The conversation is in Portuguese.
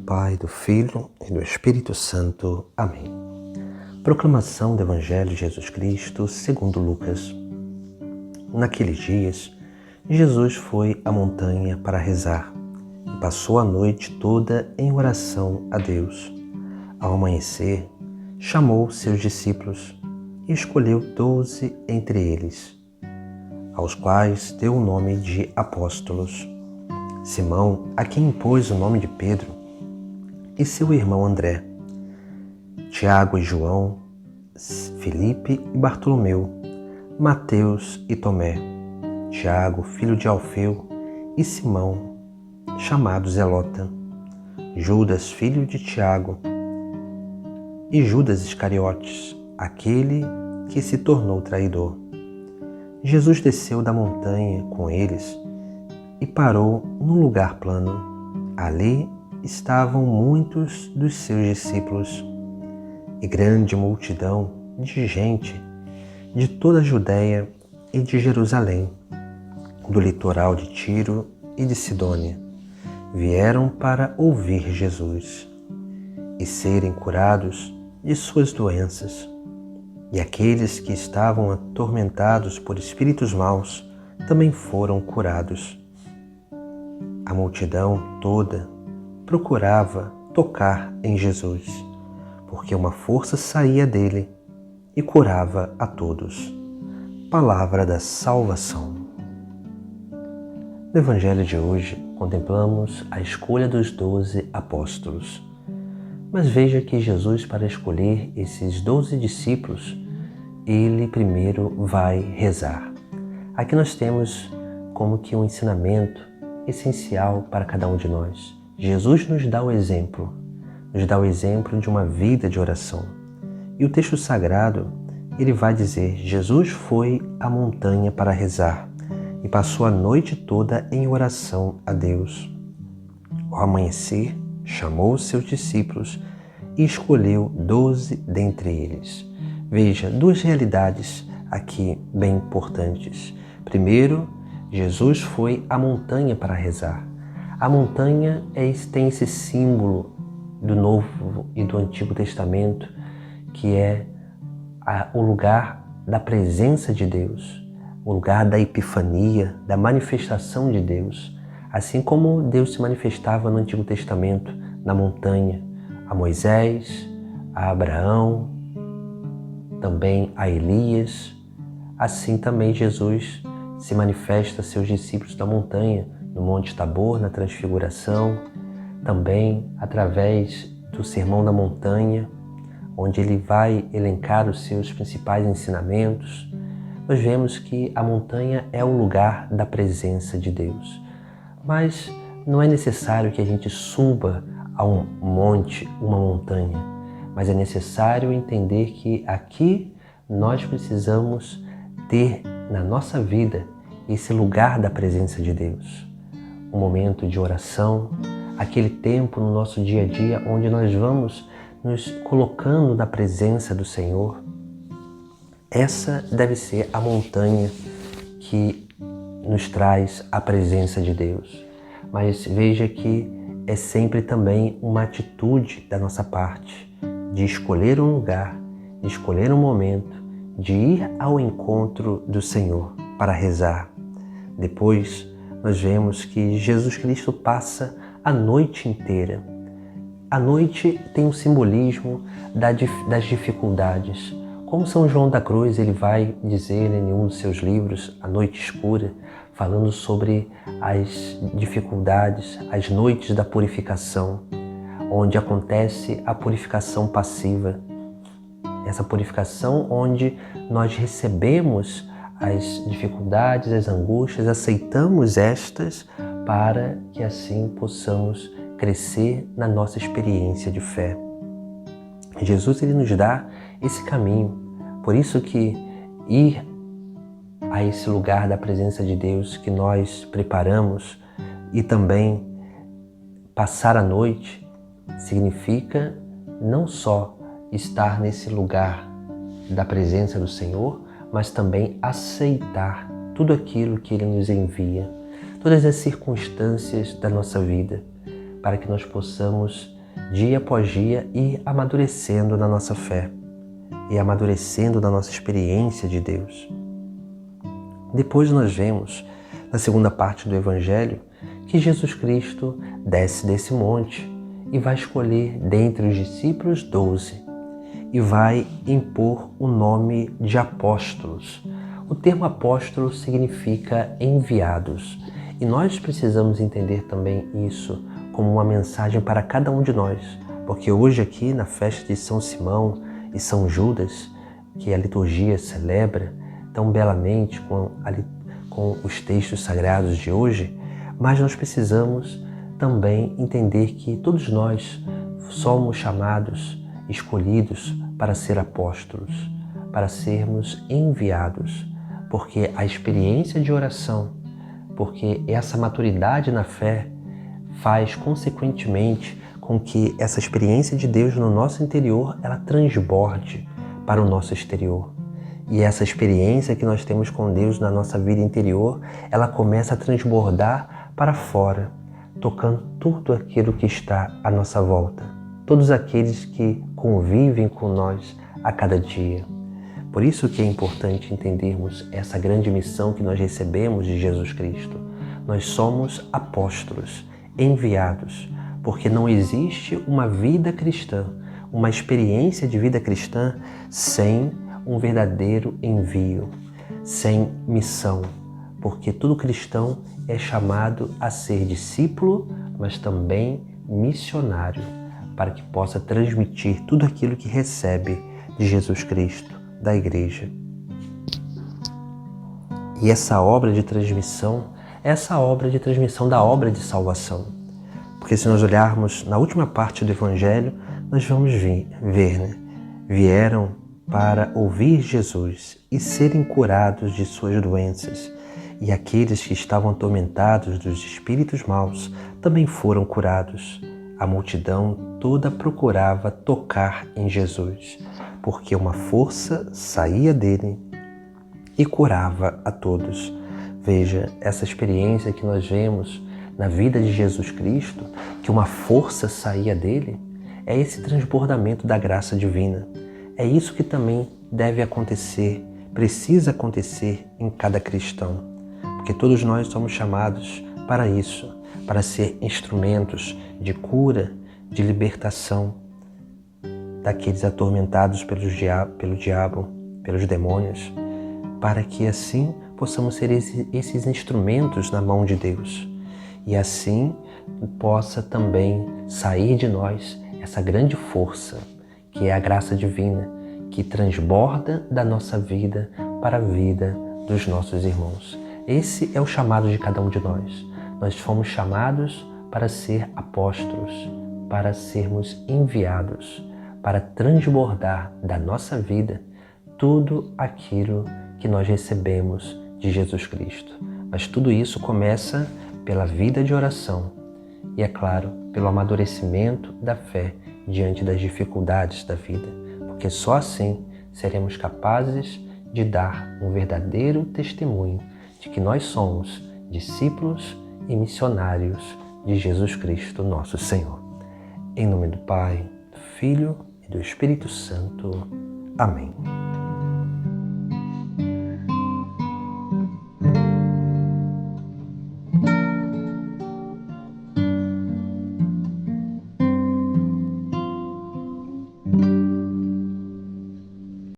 Pai, do Filho e do Espírito Santo. Amém. Proclamação do Evangelho de Jesus Cristo segundo Lucas. Naqueles dias, Jesus foi à montanha para rezar e passou a noite toda em oração a Deus. Ao amanhecer, chamou seus discípulos e escolheu 12 entre eles, aos quais deu o nome de apóstolos: Simão, a quem impôs o nome de Pedro, e seu irmão André, Tiago e João, Filipe e Bartolomeu, Mateus e Tomé, Tiago, filho de Alfeu, e Simão, chamado Zelota, Judas, filho de Tiago, e Judas Iscariotes, aquele que se tornou traidor. Jesus desceu da montanha com eles e parou num lugar plano. Ali estavam muitos dos seus discípulos e grande multidão de gente de toda a Judéia e de Jerusalém, do litoral de Tiro e de Sidônia. Vieram para ouvir Jesus e serem curados de suas doenças. E aqueles que estavam atormentados por espíritos maus também foram curados. A multidão toda procurava tocar em Jesus, porque uma força saía dele e curava a todos. Palavra da salvação. No Evangelho de hoje, contemplamos a escolha dos 12 apóstolos. Mas veja que Jesus, para escolher esses 12 discípulos, ele primeiro vai rezar. Aqui nós temos como que um ensinamento essencial para cada um de nós. Jesus nos dá o exemplo de uma vida de oração. E o texto sagrado, ele vai dizer: Jesus foi à montanha para rezar e passou a noite toda em oração a Deus. Ao amanhecer, chamou seus discípulos e escolheu 12 dentre eles. Veja, duas realidades aqui bem importantes. Primeiro, Jesus foi à montanha para rezar. A montanha tem esse símbolo do Novo e do Antigo Testamento, que é o lugar da presença de Deus, o lugar da epifania, da manifestação de Deus. Assim como Deus se manifestava no Antigo Testamento, na montanha, a Moisés, a Abraão, também a Elias, assim também Jesus se manifesta a seus discípulos na montanha, no Monte Tabor, na Transfiguração, também através do Sermão da Montanha, onde ele vai elencar os seus principais ensinamentos. Nós vemos que a montanha é o lugar da presença de Deus. Mas não é necessário que a gente suba a um monte, uma montanha, mas é necessário entender que aqui nós precisamos ter na nossa vida esse lugar da presença de Deus. Um momento de oração, aquele tempo no nosso dia a dia onde nós vamos nos colocando na presença do Senhor. Essa deve ser a montanha que nos traz a presença de Deus. Mas veja que é sempre também uma atitude da nossa parte de escolher um lugar, de escolher um momento, de ir ao encontro do Senhor para rezar. Depois, nós vemos que Jesus Cristo passa a noite inteira. A noite tem um simbolismo das dificuldades. Como São João da Cruz, ele vai dizer em um dos seus livros, A Noite Escura, falando sobre as dificuldades, as noites da purificação, onde acontece a purificação passiva. Essa purificação onde nós recebemos as dificuldades, as angústias, aceitamos estas para que assim possamos crescer na nossa experiência de fé. Jesus, ele nos dá esse caminho. Por isso que ir a esse lugar da presença de Deus que nós preparamos e também passar a noite significa não só estar nesse lugar da presença do Senhor, mas também aceitar tudo aquilo que Ele nos envia, todas as circunstâncias da nossa vida, para que nós possamos dia após dia, ir amadurecendo na nossa fé e amadurecendo na nossa experiência de Deus. Depois nós vemos, na segunda parte do Evangelho, que Jesus Cristo desce desse monte e vai escolher dentre os discípulos 12 e vai impor o nome de apóstolos. O termo apóstolo significa enviados e nós precisamos entender também isso como uma mensagem para cada um de nós, porque hoje aqui na festa de São Simão e São Judas, que a liturgia celebra tão belamente com os textos sagrados de hoje, mas nós precisamos também entender que todos nós somos chamados, escolhidos para ser apóstolos, para sermos enviados, porque a experiência de oração, porque essa maturidade na fé faz consequentemente com que essa experiência de Deus no nosso interior, ela transborde para o nosso exterior. E essa experiência que nós temos com Deus na nossa vida interior, ela começa a transbordar para fora, tocando tudo aquilo que está à nossa volta, todos aqueles que convivem com nós a cada dia. Por isso que é importante entendermos essa grande missão que nós recebemos de Jesus Cristo. Nós somos apóstolos, enviados, porque não existe uma vida cristã, uma experiência de vida cristã sem um verdadeiro envio, sem missão, porque todo cristão é chamado a ser discípulo, mas também missionário, para que possa transmitir tudo aquilo que recebe de Jesus Cristo, da Igreja. E essa obra de transmissão é essa obra de transmissão da obra de salvação. Porque se nós olharmos na última parte do Evangelho, nós vamos ver, né? Vieram para ouvir Jesus e serem curados de suas doenças. E aqueles que estavam atormentados dos espíritos maus também foram curados. A multidão toda procurava tocar em Jesus, porque uma força saía dele e curava a todos. Veja, essa experiência que nós vemos na vida de Jesus Cristo, que uma força saía dele, é esse transbordamento da graça divina. É isso que também deve acontecer, precisa acontecer em cada cristão, porque todos nós somos chamados para isso, para ser instrumentos de cura, de libertação daqueles atormentados pelo diabo, pelos demônios, para que assim possamos ser esses instrumentos na mão de Deus e assim possa também sair de nós essa grande força que é a graça divina, que transborda da nossa vida para a vida dos nossos irmãos. Esse é o chamado de cada um de nós. Nós fomos chamados para ser apóstolos, para sermos enviados, para transbordar da nossa vida tudo aquilo que nós recebemos de Jesus Cristo. Mas tudo isso começa pela vida de oração e, é claro, pelo amadurecimento da fé diante das dificuldades da vida, porque só assim seremos capazes de dar um verdadeiro testemunho de que nós somos discípulos e missionários de Jesus Cristo, nosso Senhor. Em nome do Pai, do Filho e do Espírito Santo. Amém.